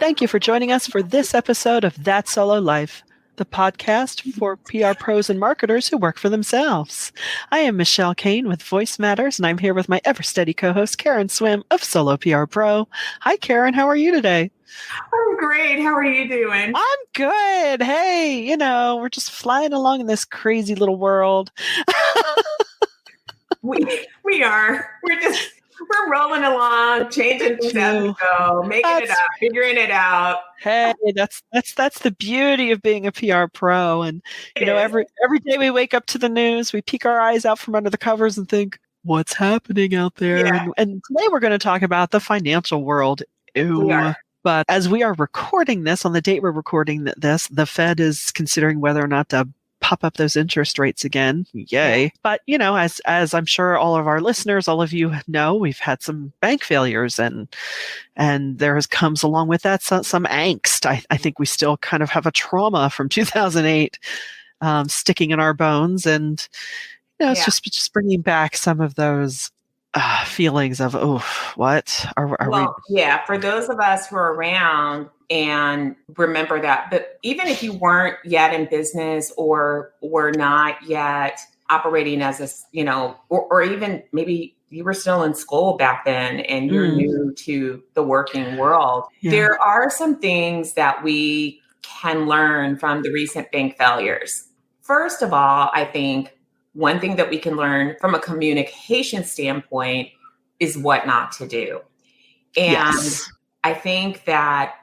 Thank you for joining us for this episode of That Solo Life, the podcast for PR pros and marketers who work for themselves. I am Michelle Kane with VoiceMatters, and I'm here with my ever-steady co-host, Karen Swim of Solo PR Pro. Hi, Karen. How are you today? I'm great. How are you doing? I'm good. Hey, we're just flying along in this crazy little world. We are. We're rolling along, changing things as we go, making it up, figuring it out. Hey, that's the beauty of being a PR pro. And every day we wake up to the news, we peek our eyes out from under the covers and think, what's happening out there? Yeah. And today we're going to talk about the financial world. We are. But as we are recording this, on the date we're recording this, the Fed is considering whether or not to pop up those interest rates again. Yay. Yeah. But, as I'm sure all of our listeners, all of you know, we've had some bank failures and there comes along with that some angst. I think we still kind of have a trauma from 2008 sticking in our bones. And, it's just bringing back some of those feelings of, what are we? Yeah, for those of us who are around and remember that, but even if you weren't yet in business or were not yet operating as or even maybe you were still in school back then and you're new to the working world, there are some things that we can learn from the recent bank failures. First of all, I think one thing that we can learn from a communication standpoint is what not to do. And I think that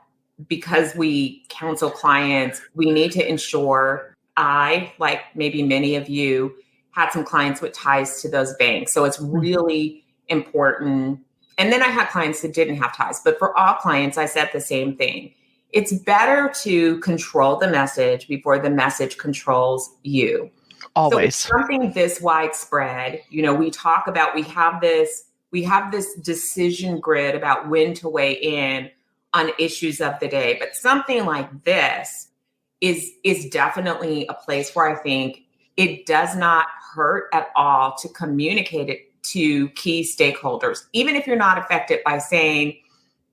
because we counsel clients, we need to ensure like maybe many of you, had some clients with ties to those banks. So it's really important. And then I had clients that didn't have ties. But for all clients, I said the same thing. It's better to control the message before the message controls you. Always. So something this widespread, we talk about, we have this decision grid about when to weigh in on issues of the day. But something like this is definitely a place where I think it does not hurt at all to communicate it to key stakeholders, even if you're not affected by saying,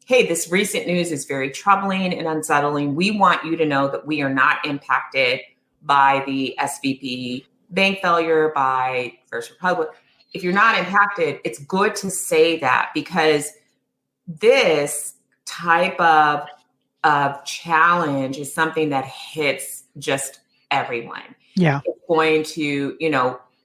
hey, this recent news is very troubling and unsettling. We want you to know that we are not impacted by the SVB bank failure, by First Republic. If you're not impacted, it's good to say that, because this type of challenge is something that hits just everyone. Yeah. It's going to,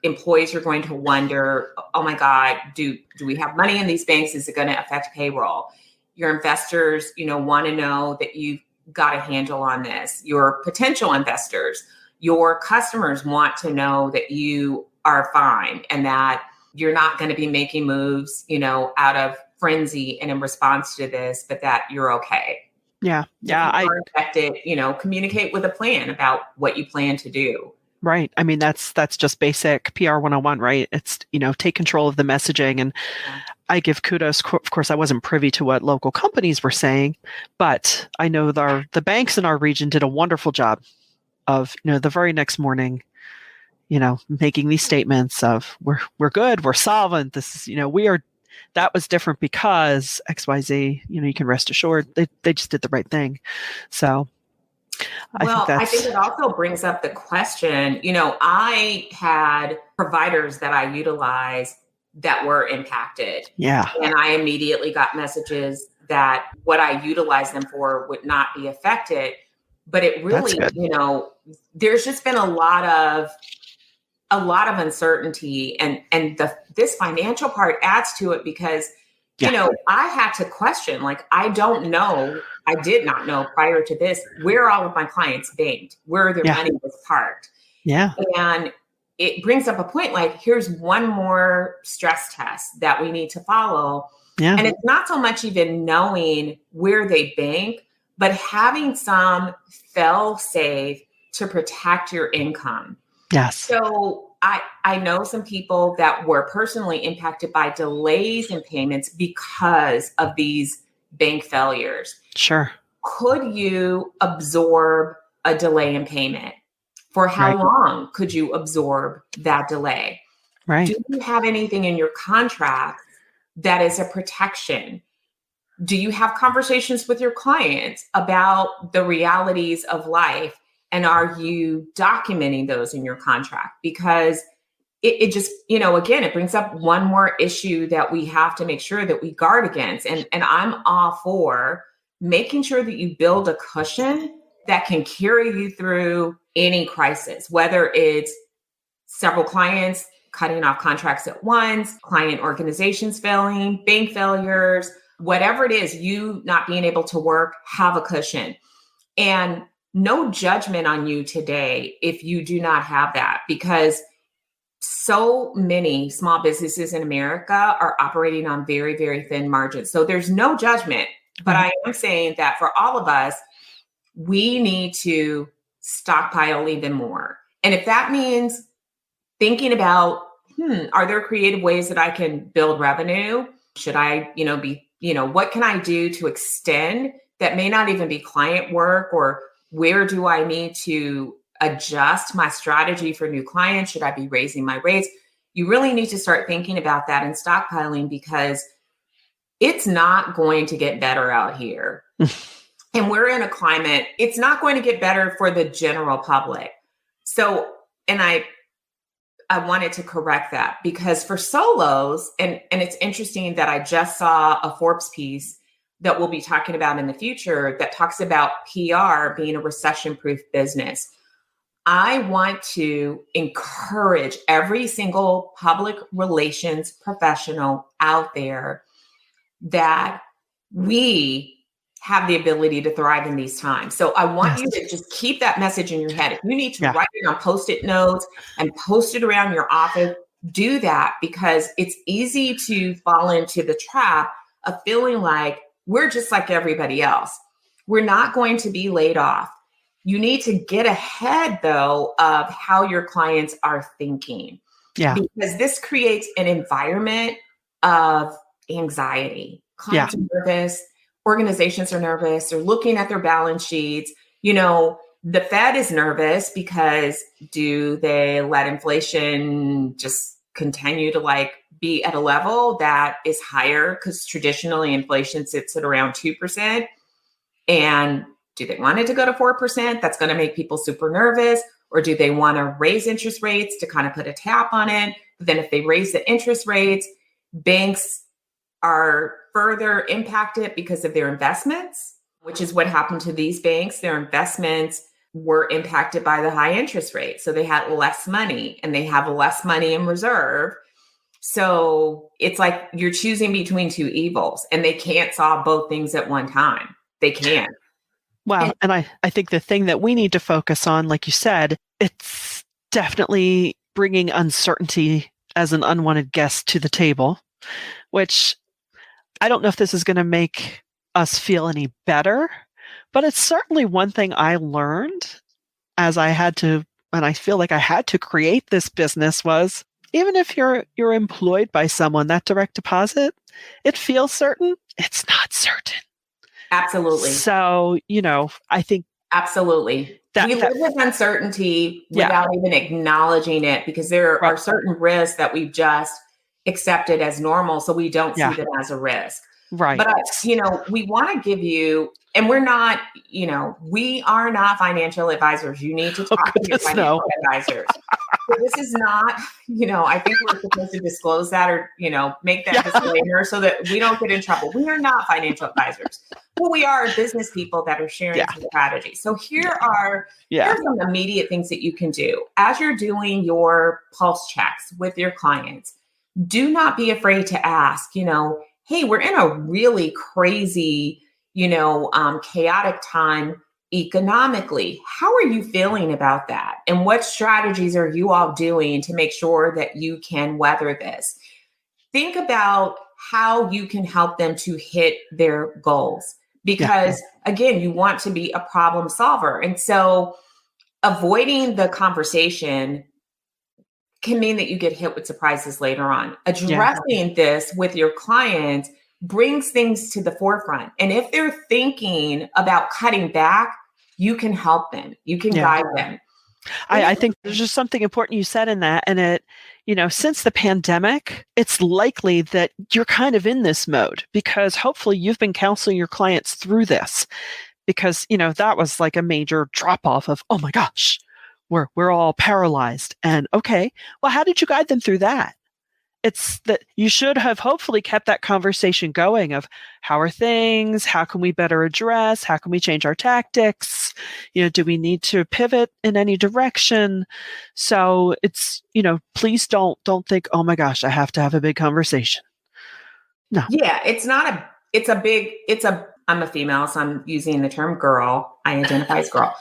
employees are going to wonder, oh my God, do we have money in these banks? Is it going to affect payroll? Your investors, want to know that you've got a handle on this. Your potential investors, your customers want to know that you are fine and that you're not going to be making moves, out of frenzy and in response to this, but that you're okay. Yeah. Yeah. If you are affected, communicate with a plan about what you plan to do. Right. I mean, that's just basic PR 101, right? It's, take control of the messaging. And I give kudos. Of course, I wasn't privy to what local companies were saying, but I know the banks in our region did a wonderful job of, the very next morning, making these statements of we're good, we're solvent. This is, we are. That was different because XYZ. You can rest assured they just did the right thing. So. I think it also brings up the question, I had providers that I utilized that were impacted. Yeah. And I immediately got messages that what I utilized them for would not be affected. But it really, there's just been a lot of uncertainty and this financial part adds to it because, I had to question, I did not know prior to this, where all of my clients banked, where their money was parked. Yeah. And it brings up a point, here's one more stress test that we need to follow. Yeah. And it's not so much even knowing where they bank, but having some fail-safe to protect your income. Yes. So I know some people that were personally impacted by delays in payments because of these bank failures. Sure. Could you absorb a delay in payment? For how long could you absorb that delay? Right. Do you have anything in your contract that is a protection? Do you have conversations with your clients about the realities of life? And are you documenting those in your contract? Because it just, again, it brings up one more issue that we have to make sure that we guard against. And I'm all for making sure that you build a cushion that can carry you through any crisis, whether it's several clients cutting off contracts at once, client organizations failing, bank failures, whatever it is, you not being able to work, have a cushion. And no judgment on you today if you do not have that, because so many small businesses in America are operating on very, very thin margins. So there's no judgment, but I am saying that for all of us, we need to stockpile even more. And if that means thinking about, are there creative ways that I can build revenue? Should I, what can I do to extend that may not even be client work, or where do I need to adjust my strategy for new clients? Should I be raising my rates? You really need to start thinking about that and stockpiling, because it's not going to get better out here. And we're in a climate, it's not going to get better for the general public. So, and I wanted to correct that, because for solos, and it's interesting that I just saw a Forbes piece that we'll be talking about in the future that talks about PR being a recession-proof business. I want to encourage every single public relations professional out there that we have the ability to thrive in these times. So I want you to just keep that message in your head. If you need to write it on Post-it notes and post it around your office, do that, because it's easy to fall into the trap of feeling like we're just like everybody else. We're not going to be laid off. You need to get ahead, though, of how your clients are thinking. Yeah. Because this creates an environment of anxiety. Clients are nervous. Organizations are nervous. They're looking at their balance sheets. The Fed is nervous because do they let inflation just continue to be at a level that is higher? Because traditionally inflation sits at around 2%. And do they want it to go to 4%? That's going to make people super nervous. Or do they want to raise interest rates to kind of put a tap on it? But then if they raise the interest rates, banks are further impacted because of their investments, which is what happened to these banks. Their investments were impacted by the high interest rate. So they had less money, and they have less money in reserve. So it's like you're choosing between two evils, and they can't solve both things at one time. They can't. Well, and I think the thing that we need to focus on, like you said, it's definitely bringing uncertainty as an unwanted guest to the table, which I don't know if this is going to make us feel any better, but it's certainly one thing I learned as I had to, and I feel like I had to create this business, was even if you're employed by someone, that direct deposit, it feels certain. It's not certain. Absolutely. So, I think absolutely. We live with uncertainty without even acknowledging it, because there are certain risks that we've just accepted as normal. So we don't see them as a risk. Right. But, we want to give you, and we're not, we are not financial advisors. You need to talk to your financial advisors. So this is not, I think we're supposed to disclose that, or, make that disclaimer so that we don't get in trouble. We are not financial advisors. Well, we are business people that are sharing some strategy. So here's some immediate things that you can do as you're doing your pulse checks with your clients. Do not be afraid to ask, hey, we're in a really crazy, chaotic time economically. How are you feeling about that? And what strategies are you all doing to make sure that you can weather this? Think about how you can help them to hit their goals. Because again, you want to be a problem solver. And so avoiding the conversation can mean that you get hit with surprises later on. Addressing this with your clients brings things to the forefront. And if they're thinking about cutting back, you can help them. You can guide them. I think there's just something important you said in that. And it, since the pandemic, it's likely that you're kind of in this mode because hopefully you've been counseling your clients through this because, that was like a major drop off of, oh my gosh, we're all paralyzed. And okay, well, how did you guide them through that? It's that you should have hopefully kept that conversation going of how are things? How can we better address? How can we change our tactics? Do we need to pivot in any direction? So it's, please don't think, oh my gosh, I have to have a big conversation. No. Yeah, I'm a female, so I'm using the term girl. I identify as girl.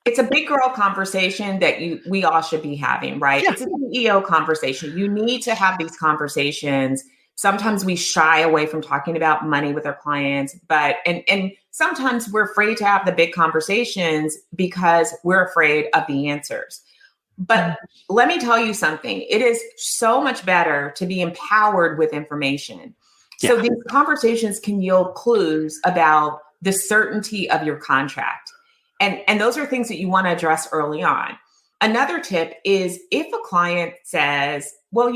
It's a big girl conversation that we all should be having, right? Yeah. It's a CEO conversation. You need to have these conversations. Sometimes we shy away from talking about money with our clients, but and sometimes we're afraid to have the big conversations because we're afraid of the answers. But let me tell you something. It is so much better to be empowered with information. Yeah. So these conversations can yield clues about the certainty of your contract. And those are things that you want to address early on. Another tip is if a client says, well,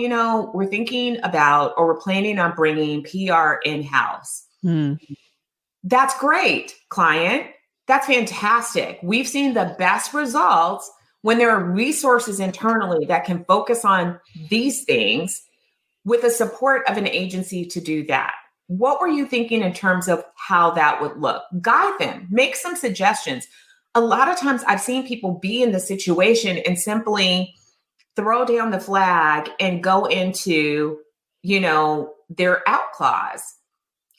we're thinking about or we're planning on bringing PR in-house. That's great, client. That's fantastic. We've seen the best results when there are resources internally that can focus on these things with the support of an agency to do that. What were you thinking in terms of how that would look? Guide them, make some suggestions. A lot of times I've seen people be in the situation and simply throw down the flag and go into, their out clause.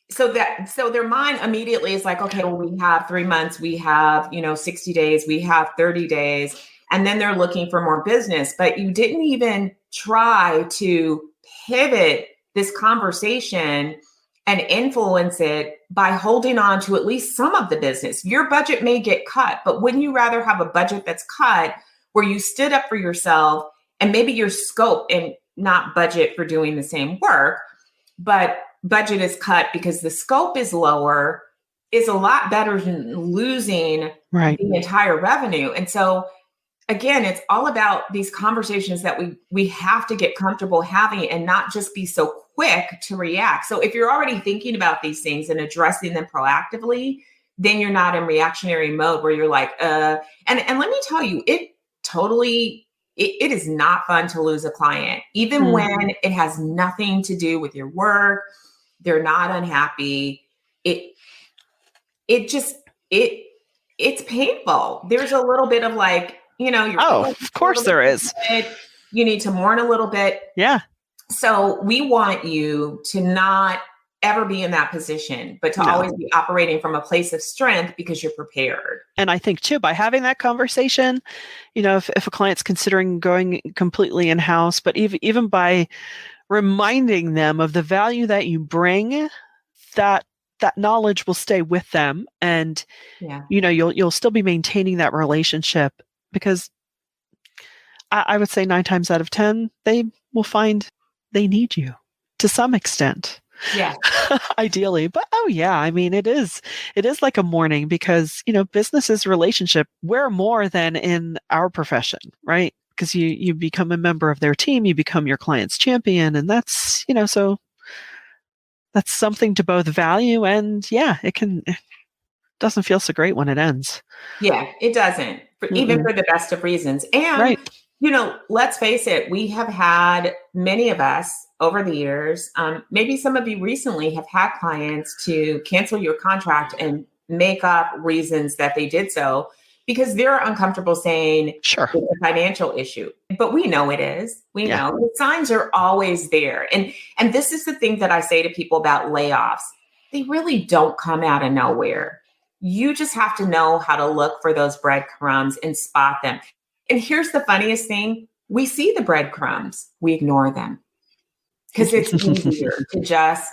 So their mind immediately is like, okay, well, we have 3 months, we have, 60 days, we have 30 days, and then they're looking for more business. But you didn't even try to pivot this conversation and influence it by holding on to at least some of the business. Your budget may get cut, but wouldn't you rather have a budget that's cut where you stood up for yourself and maybe your scope and not budget for doing the same work, but budget is cut because the scope is lower, is a lot better than losing the entire revenue. And so again, it's all about these conversations that we have to get comfortable having and not just be so quick to react. So if you're already thinking about these things and addressing them proactively, then you're not in reactionary mode where you're like, and let me tell you, it is not fun to lose a client, even when it has nothing to do with your work. They're not unhappy. It's painful. There's a little bit of like, of course there is. You need to mourn a little bit. Yeah. So we want you to not ever be in that position, but to always be operating from a place of strength because you're prepared. And I think too, by having that conversation, if a client's considering going completely in-house, but even by reminding them of the value that you bring, that knowledge will stay with them. And, you'll still be maintaining that relationship because I would say 9 times out of 10, they will find they need you to some extent. Yeah. Ideally. But it is like a mourning because, business is relationship. We're more than in our profession, right? Because you become a member of their team, you become your client's champion. And that's, so that's something to both value and it doesn't feel so great when it ends. Yeah, it doesn't, even for the best of reasons. And, let's face it, we have had many of us over the years, maybe some of you recently have had clients to cancel your contract and make up reasons that they did so because they're uncomfortable saying it's a financial issue. But we know it is. We know the signs are always there. And this is the thing that I say to people about layoffs. They really don't come out of nowhere. You just have to know how to look for those breadcrumbs and spot them. And here's the funniest thing. We see the breadcrumbs. We ignore them because it's easier to just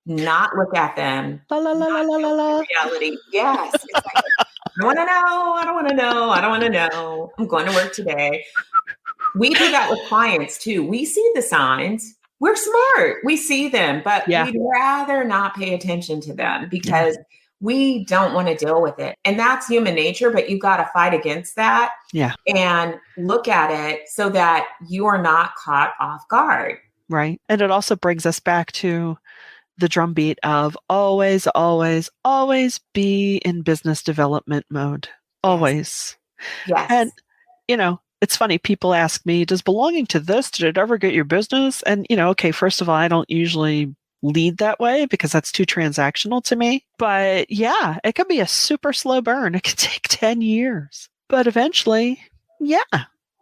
not look at them. Reality. Yes. It's like, I don't want to know. I don't want to know. I don't want to know. I'm going to work today. We do that with clients too. We see the signs. We're smart. We see them, but we'd rather not pay attention to them because we don't want to deal with it. And that's human nature, but you got to fight against that Yeah. and look at it so that you are not caught off guard. Right. And it also brings us back to the drumbeat of always, always, always be in business development mode. Always. Yes. And, it's funny. People ask me, does belonging to this, did it ever get your business? And, okay, first of all, I don't usually lead that way because that's too transactional to me. But yeah, it could be a super slow burn. It could take 10 years. But eventually, yeah,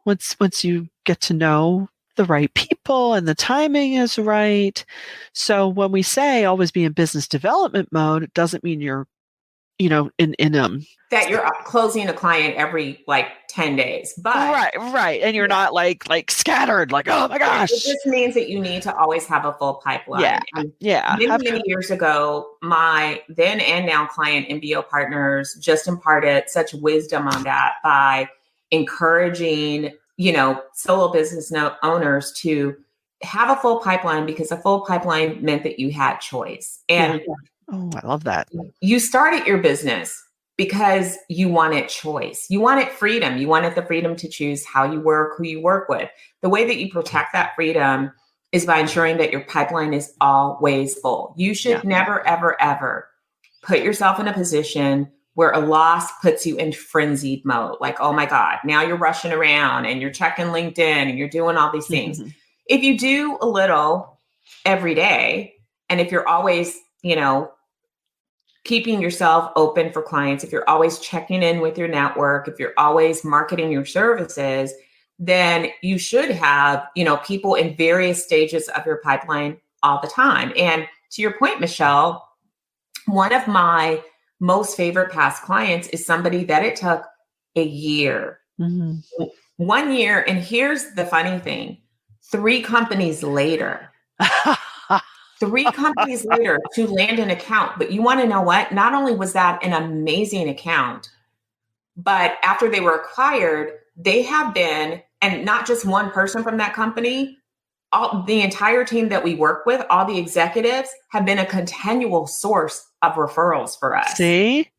once you get to know the right people and the timing is right. So when we say always be in business development mode, it doesn't mean you're, in that you're closing a client every 10 days. But right. And you're not like scattered, like, oh my gosh. It just means that you need to always have a full pipeline. Yeah. Many years ago, my then and now client MBO partners just imparted such wisdom on that by encouraging, solo business owners to have a full pipeline, because a full pipeline meant that you had choice. And oh, I love that. You started your business because you wanted choice. You wanted freedom. You wanted the freedom to choose how you work, who you work with. The way that you protect that freedom is by ensuring that your pipeline is always full. You should never, ever, ever put yourself in a position where a loss puts you in frenzied mode. Like, oh my God, now you're rushing around and you're checking LinkedIn and you're doing all these things. Mm-hmm. If you do a little every day, and if you're always, keeping yourself open for clients, if you're always checking in with your network, if you're always marketing your services, then you should have, people in various stages of your pipeline all the time. And to your point, Michelle, one of my most favorite past clients is somebody that it took a year, 1 year. And here's the funny thing, 3 companies later, 3 companies later to land an account. But you want to know what? Not only was that an amazing account, but after they were acquired, they have been, and not just one person from that company, the entire team that we work with, all the executives have been a continual source of referrals for us. See?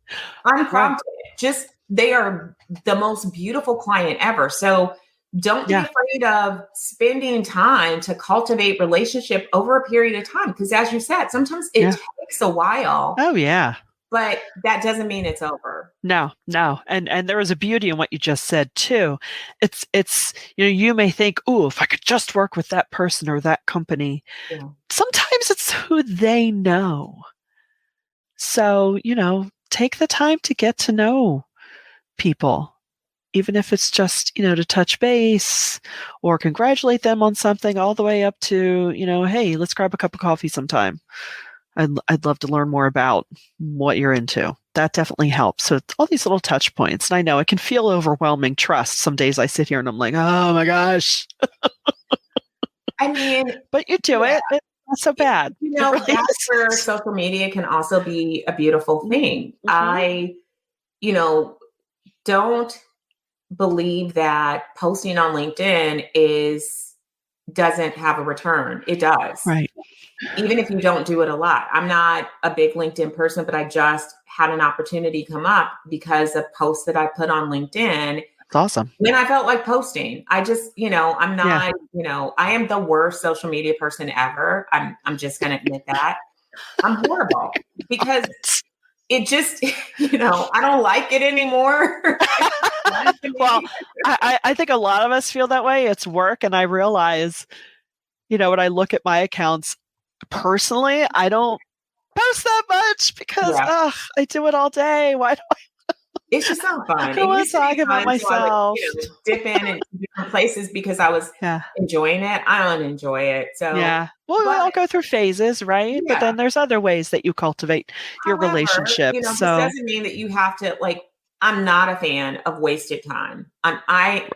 Unprompted. Just, they are the most beautiful client ever. So don't be afraid of spending time to cultivate relationship over a period of time. Because as you said, sometimes it takes a while. Oh, yeah. But that doesn't mean it's over. No. And there was a beauty in what you just said too. It's you may think, oh, if I could just work with that person or that company. Yeah. Sometimes it's who they know. So, take the time to get to know people. Even if it's just, to touch base or congratulate them on something, all the way up to, hey, let's grab a cup of coffee sometime. I'd love to learn more about what you're into. That definitely helps. So all these little touch points. And I know it can feel overwhelming trust. Some days I sit here and I'm like, oh my gosh. I mean, but you do it. It's not so bad. Really that's where social media can also be a beautiful thing. I, don't believe that posting on LinkedIn doesn't have a return. It does. Right. Even if you don't do it a lot. I'm not a big LinkedIn person, but I just had an opportunity come up because of posts that I put on LinkedIn. That's awesome. When I felt like posting, I just, I'm not, I am the worst social media person ever. I'm just going to admit that. I'm horrible because it just, I don't like it anymore. Well, I think a lot of us feel that way. It's work. And I realize, when I look at my accounts personally, I don't post that much because I do it all day. Why do I? It's just not fun. I want to talk about myself. So I would, dip in and different places because I was enjoying it. I don't enjoy it. So well, we all go through phases, right? Yeah. But then there's other ways that you cultivate your relationshiip. This doesn't mean that you have to I'm not a fan of wasted time. I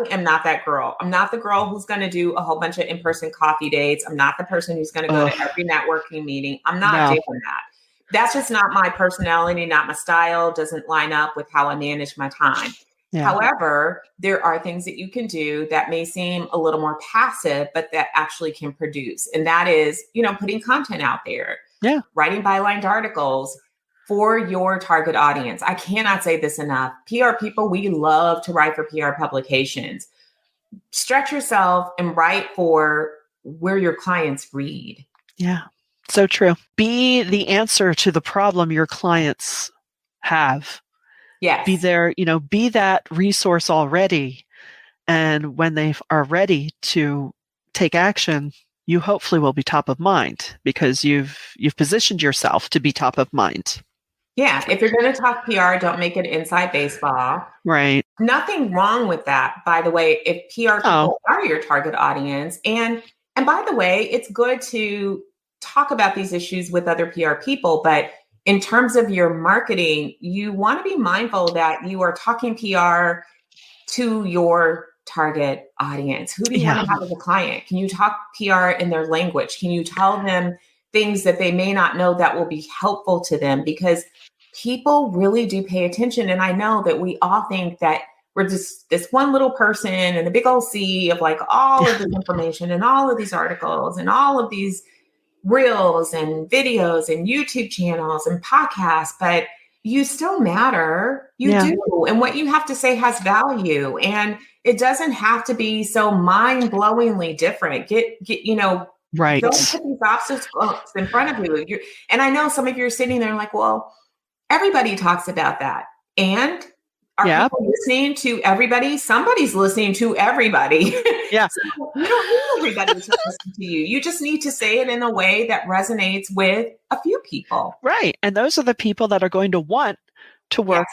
am not that girl. I'm not the girl who's going to do a whole bunch of in-person coffee dates. I'm not the person who's going to go to every networking meeting. I'm not doing that. That's just not my personality, not my style, doesn't line up with how I manage my time. Yeah. However, there are things that you can do that may seem a little more passive, but that actually can produce. And that is, putting content out there, writing bylined articles, for your target audience. I cannot say this enough. PR people, we love to write for PR publications. Stretch yourself and write for where your clients read. Yeah, so true. Be the answer to the problem your clients have. Yes. Be there, be that resource already. And when they are ready to take action, you hopefully will be top of mind because you've positioned yourself to be top of mind. Yeah. If you're going to talk PR, don't make it inside baseball. Right. Nothing wrong with that, by the way, if PR people are your target audience. And by the way, it's good to talk about these issues with other PR people, but in terms of your marketing, you want to be mindful that you are talking PR to your target audience. Who do you want to have as a client? Can you talk PR in their language? Can you tell them things that they may not know that will be helpful to them? Because people really do pay attention. And I know that we all think that we're just this one little person in a big old sea of like all of this information and all of these articles and all of these reels and videos and YouTube channels and podcasts, but you still matter. You do. And what you have to say has value. And it doesn't have to be so mind-blowingly different. Right. Don't put these obstacles in front of you. And I know some of you are sitting there like, well, everybody talks about that. And are people listening to everybody? Somebody's listening to everybody. Yeah. So you don't need everybody to listen to you. You just need to say it in a way that resonates with a few people. Right. And those are the people that are going to want to work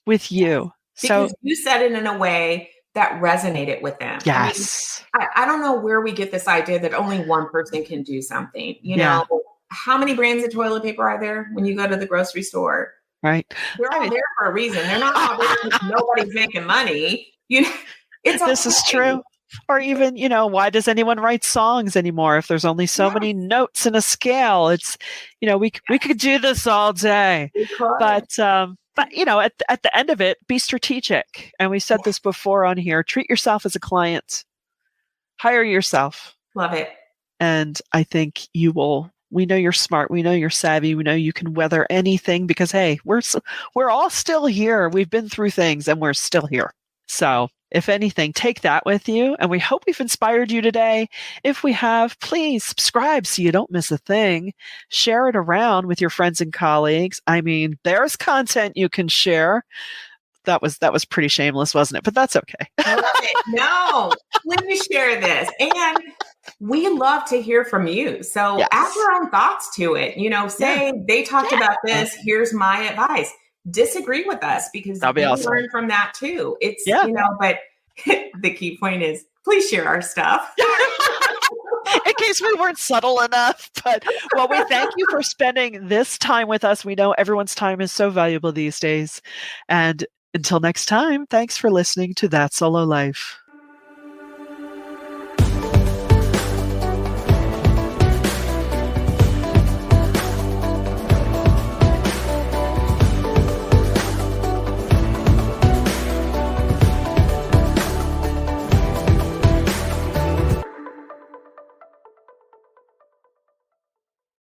with you. Because you said it in a way that resonated with them. Yes. I don't know where we get this idea that only one person can do something. You know, how many brands of toilet paper are there when you go to the grocery store? Right. They're all there for a reason. They're not all there because nobody's making money. This is true. Or even, why does anyone write songs anymore if there's only so many notes in a scale? It's, we could do this all day. But at the end of it, be strategic. And we said this before on here. Treat yourself as a client. Hire yourself. Love it. And I think you will. We know you're smart. We know you're savvy. We know you can weather anything because, hey, we're all still here. We've been through things and we're still here. So if anything, take that with you. And we hope we've inspired you today. If we have, please subscribe so you don't miss a thing. Share it around with your friends and colleagues. I mean, there's content you can share. That was pretty shameless, wasn't it? But that's okay. No, please share this. And we love to hear from you. So add your own thoughts to it. Say they talked about this. Here's my advice. Disagree with us because we learn from that too. It's, but the key point is please share our stuff. In case we weren't subtle enough. But we thank you for spending this time with us. We know everyone's time is so valuable these days. And until next time, thanks for listening to That Solo Life.